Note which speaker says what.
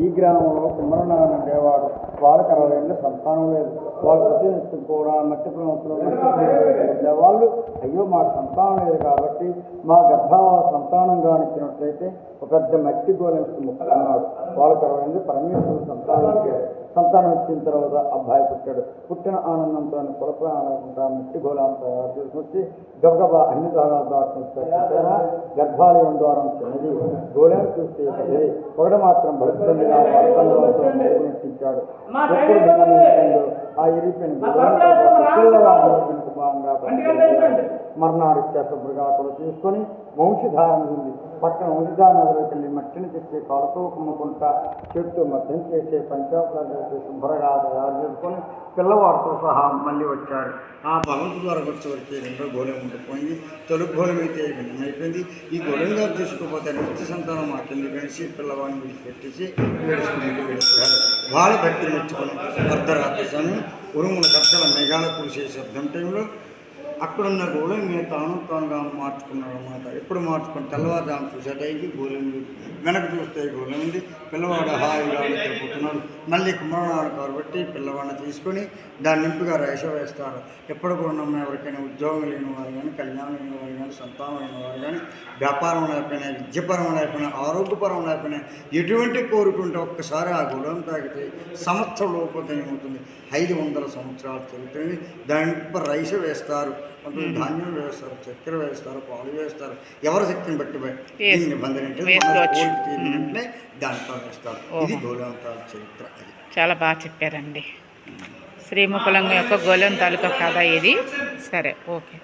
Speaker 1: ఈ గ్రామంలో కుమ్మరనారాయణ ఉండేవాడు. వాళ్ళకి 60 ఏళ్ళ సంతానం లేదు. వాళ్ళు ప్రతినిత్యం కూడా మట్టి ప్రమత్తులు ఉండేవాళ్ళు. అయ్యో మాకు సంతానం లేదు కాబట్టి మా గర్భావ సంతానం కానిచ్చినట్లయితే ఒక పెద్ద మట్టి గోలెంచి ముక్కున్నాడు. వాళ్ళకి 60 ఏళ్ళు పరమేశ్వరుడు సంతానం ఇచ్చిన తర్వాత అబ్బాయి పుట్టాడు. పుట్టిన ఆనందంతో కులప్రాణంతా మట్టి గోళం తయారు తీసుకొచ్చి గబగబా అన్ని దారాలు దాచుకుంటారు. గర్భాలయం ద్వారా చిన్నది, గోళం చూస్తే పెద్దది. ఒకటి మాత్రం బడుతుందిగా నటించాడు. ఎప్పుడు భిన్నమైందో ఆ ఇరిపోయిన మర్నాడు శుభ్రగా కూడా తీసుకొని వంశధారణ ఉంది. పక్కన వంశధారణ వెళ్ళి మట్టిని తెచ్చే కాలతో కుమ్ముకుంటా చెట్టు మధ్యం చేసే పంచాయతీలు చేసే శుభ్రగా తయారు చేసుకొని పిల్లవాడితో సహా మళ్ళీ వచ్చాడు. ఆ భగవంతు ద్వారా వచ్చేవరికి రెండో గోళం ఉండిపోయింది. తొలి గోళం అయితే భిన్నమైపోయింది. ఈ గోళంగా తీసుకుపోతే నిత్య సంతానం మా కింద కలిసి పిల్లవాడిని విడిచిపెట్టేసి వేడుచుకుంటూ వెళ్ళిపోయారు. వాళ్ళ భక్తిని మెచ్చుకొని అర్ధరాత్రి సమయం ఉరుముల గద్దల మేఘాల కురిసే శబ్దం టైంలో అక్కడున్న గోళం మీద తానుగా మార్చుకున్నాడు అన్నమాట. ఎప్పుడు మార్చుకుని తెల్లవారుజాము చూసే టైంకి గోళం వెనక చూస్తే గోళం ఉంది. పిల్లవాడు హాయిగా నిద్రపోతున్నాడు. మళ్ళీ కుమ్మరనాడు కాబట్టి పిల్లవాడిని తీసుకొని దాన్ని నింపుగా రేష వేస్తారు. ఎప్పుడు కూడా ఎవరికైనా ఉద్యోగం లేని వారు కానీ, కళ్యాణం లేని వారు కానీ, సంతానం లేని వారు కానీ, వ్యాపారం లేకపోయినా, విద్యపరం లేకపోయినా, ఆరోగ్యపరం లేకపోయినా ఎటువంటి కోరుకుంటే ఒక్కసారి ఆ గోళం తాగితే సంవత్సరం లోపల ఏమవుతుంది, 500 సంవత్సరాలు తిరుగుతుంది. దాని రైస్ వేస్తారు, కొంచెం ధాన్యం వేస్తారు, చక్కెర వేస్తారు, పాలు వేస్తారు. ఎవరి శక్తిని బట్టి నిబంధన అంటే దాంట్లో వేస్తారు. ఇది గోళంతాల చరిత్ర. అది
Speaker 2: చాలా బాగా చెప్పారండి. శ్రీముఖలింగం యొక్క గోళం తాలూకా కథ ఇది. సరే, ఓకే.